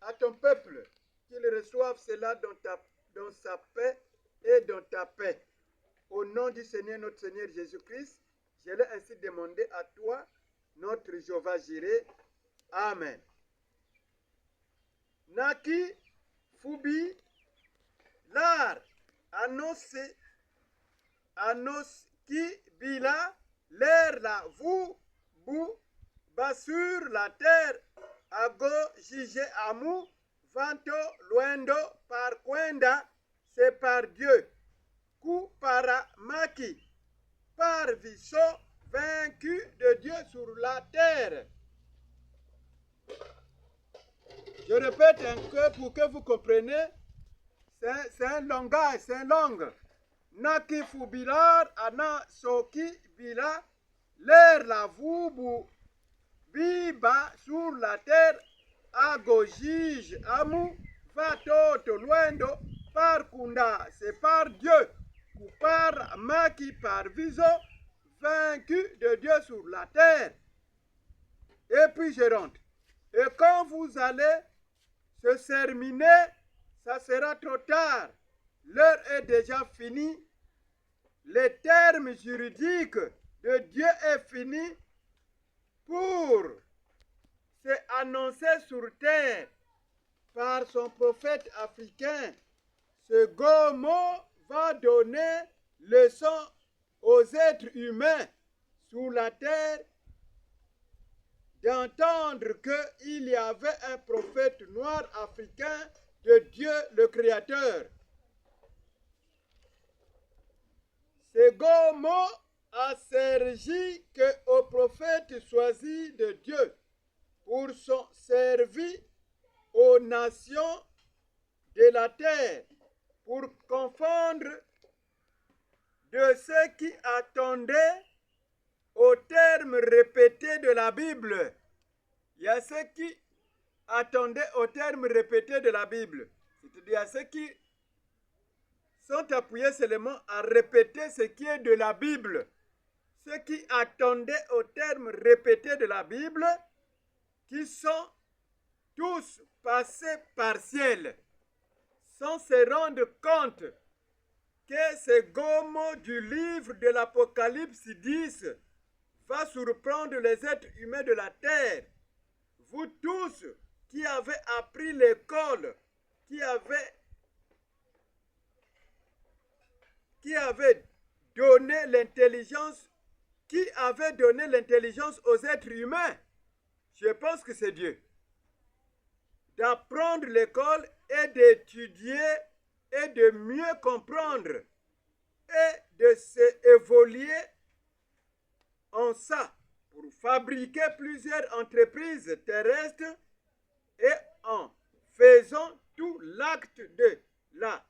à ton peuple qu'il reçoive cela dans sa paix et dans ta paix. Au nom du Seigneur, notre Seigneur Jésus-Christ, je l'ai ainsi demandé à toi, notre Jéhovah Jireh. Amen. Naki fubi lar anos ki bila l'air la vous bas sur la terre ago jige amu vanto luendo par quenda c'est par Dieu ku para maki par viso vaincu de Dieu sur la terre. Je répète un peu pour que vous compreniez. C'est un langage, c'est une langue. Naki fubilar ana soki bila l'air la vubu biba sur la terre agojige amu va toto luendo par kunda c'est par Dieu ou par maki par viso vaincu de Dieu sur la terre. Et puis je rentre. Et quand vous allez se terminer, ça sera trop tard. L'heure est déjà finie. Le terme juridique de Dieu est fini pour s'annoncer sur terre par son prophète africain. Ce Gomo va donner leçon aux êtres humains sur la terre d'entendre qu'il y avait un prophète noir africain de Dieu le Créateur. Ce Gomo a servi qu'au prophète choisi de Dieu pour son service aux nations de la terre, pour confondre de ceux qui attendaient au terme répété de la Bible. Il y a ceux qui attendaient au terme répété de la Bible. C'est-à-dire ceux qui sont appuyés seulement à répéter ce qui est de la Bible. Ceux qui attendaient au terme répété de la Bible, qui sont tous passés partiels, sans se rendre compte que ce gomo du livre de l'Apocalypse 10 va surprendre les êtres humains de la terre. Vous tous qui avez appris l'école, qui avez donné l'intelligence, qui avait donné l'intelligence aux êtres humains, je pense que c'est Dieu. D'apprendre l'école et d'étudier et de mieux comprendre et de s'évoluer en ça pour fabriquer plusieurs entreprises terrestres et en faisant tout l'acte de la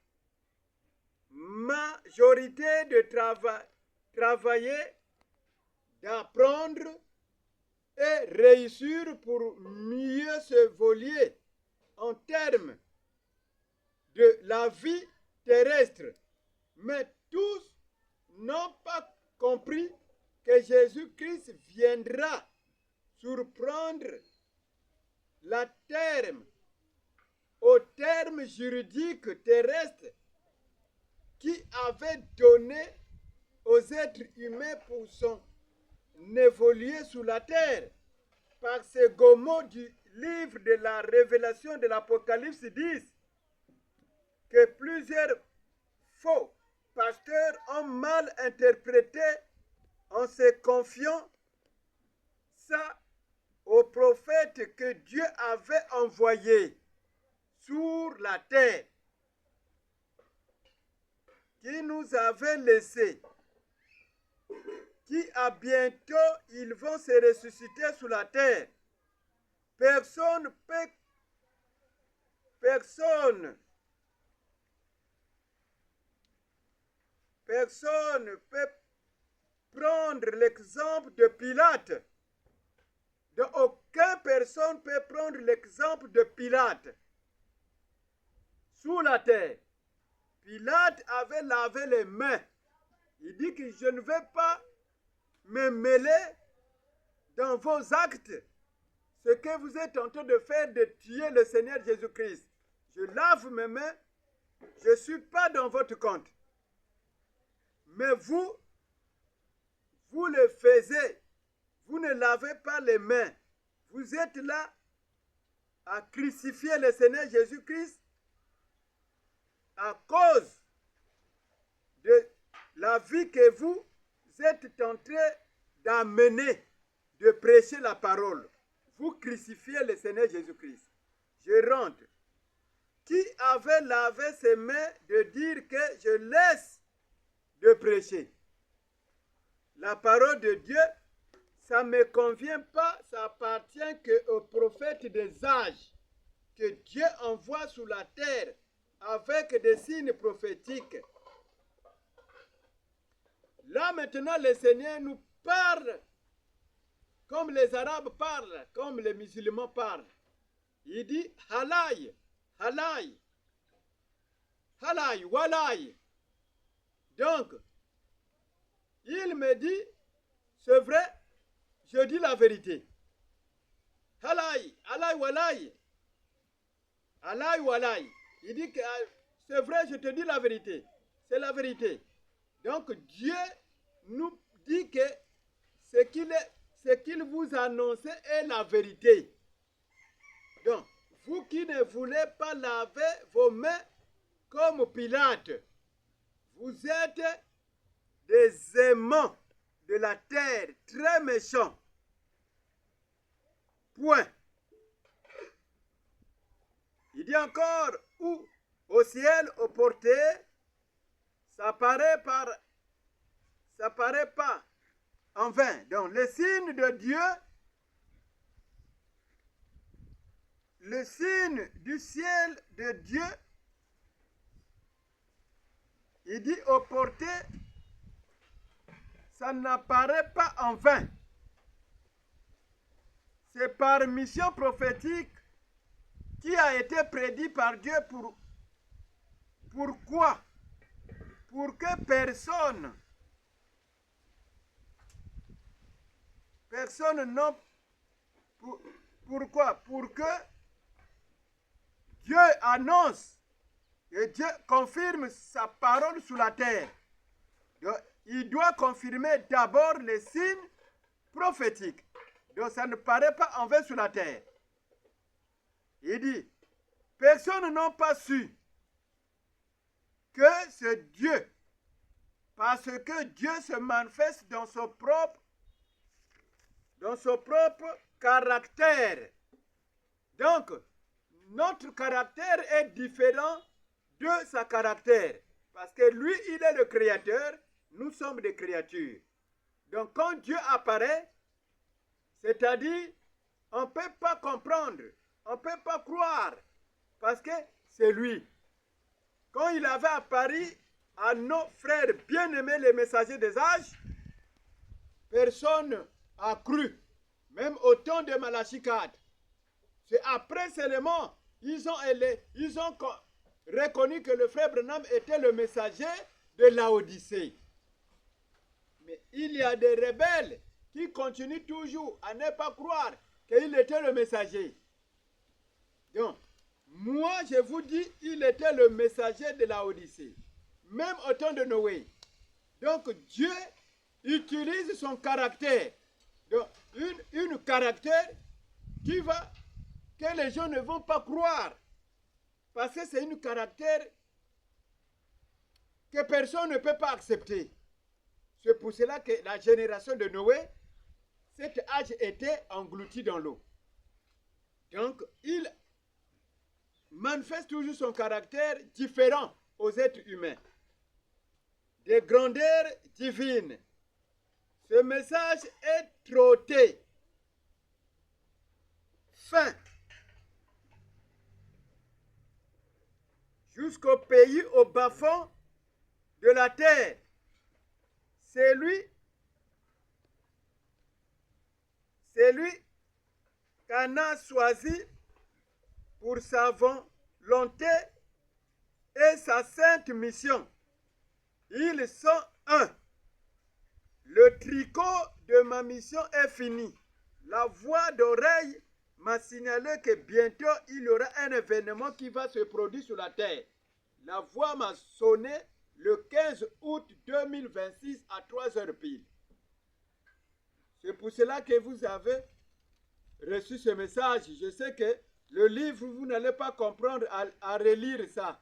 majorité de travailler, d'apprendre et réussir pour mieux s'évoluer en termes de la vie terrestre. Mais tous n'ont pas compris que Jésus-Christ viendra surprendre la terme au terme juridique terrestre qui avait donné aux êtres humains pour son évoluer sur la terre. Par ce gomo du livre de la révélation de l'Apocalypse 10, que plusieurs faux pasteurs ont mal interprété en se confiant ça au prophète que Dieu avait envoyé sur la terre, qui nous avait laissé, qui à bientôt ils vont se ressusciter sur la terre. Personne peut prendre l'exemple de Pilate. Donc, aucune personne peut prendre l'exemple de Pilate. Sous la terre, Pilate avait lavé les mains. Il dit que je ne vais pas me mêler dans vos actes. ce que vous êtes en train de faire, de tuer le Seigneur Jésus-Christ. Je lave mes mains, je ne suis pas dans votre compte. Mais vous le faisiez. Vous ne lavez pas les mains. Vous êtes là à crucifier le Seigneur Jésus-Christ à cause de la vie que vous êtes en train d'amener, de prêcher la parole. Vous crucifiez le Seigneur Jésus-Christ. Je rentre. Qui avait lavé ses mains de dire que je laisse de prêcher? La parole de Dieu, ça ne me convient pas, ça appartient qu'aux prophètes des âges que Dieu envoie sur la terre avec des signes prophétiques. Là maintenant, le Seigneur nous parle comme les Arabes parlent, comme les musulmans parlent. Il dit halay, halay, halay, walay. Donc, il me dit, c'est vrai, je dis la vérité. Halay, halay, walay. Halay, walay. Il dit que c'est vrai, je te dis la vérité. C'est la vérité. Donc, Dieu nous dit que ce qu'il vous annonce est la vérité. Donc, vous qui ne voulez pas laver vos mains comme Pilate, vous êtes des aimants de la terre, très méchants. Point. Il dit encore, où au ciel, au portée, ça paraît pas en vain. Donc, le signe de Dieu, le signe du ciel de Dieu, il dit au portée, ça n'apparaît pas en vain. C'est par mission prophétique qui a été prédit par Dieu pourquoi? Pour que personne non. Pourquoi? Pour que Dieu annonce et Dieu confirme sa parole sur la terre. Donc, il doit confirmer d'abord les signes prophétiques. Donc ça ne paraît pas en vain sur la terre. Il dit, personne n'a pas su que c'est Dieu, parce que Dieu se manifeste dans son propre caractère. Donc, notre caractère est différent de sa caractère, parce que lui, il est le créateur, nous sommes des créatures. Donc, quand Dieu apparaît, c'est-à-dire, on ne peut pas comprendre, on ne peut pas croire, parce que c'est lui. Quand il avait apparu à nos frères bien-aimés, les messagers des âges, personne n'a cru, même au temps de Malachie 4. C'est après seulement, ils ont reconnu que le frère Branham était le messager de Laodicée. Mais il y a des rebelles qui continuent toujours à ne pas croire qu'il était le messager. Donc, moi, je vous dis, il était le messager de Laodicée, même au temps de Noé. Donc, Dieu utilise son caractère. Donc, une caractère que les gens ne vont pas croire. Parce que c'est une caractère que personne ne peut pas accepter. C'est pour cela que la génération de Noé, cet âge était englouti dans l'eau. Donc, il manifeste toujours son caractère différent aux êtres humains. Des grandeurs divines. Ce message est trotté. Fin. Jusqu'au pays, au bas-fond de la terre. C'est lui qu'on a choisi pour sa volonté et sa sainte mission. Ils sont un. Le tricot de ma mission est fini. La voix d'oreille m'a signalé que bientôt il y aura un événement qui va se produire sur la terre. La voix m'a sonné le 15 août 2026 à 3 heures pile. C'est pour cela que vous avez reçu ce message. Je sais que le livre, vous n'allez pas comprendre à relire ça.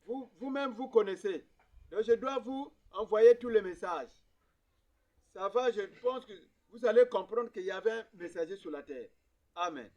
Vous-même, vous connaissez. Donc, je dois vous envoyer tous les messages. Ça va, je pense que vous allez comprendre qu'il y avait un messager sur la terre. Amen.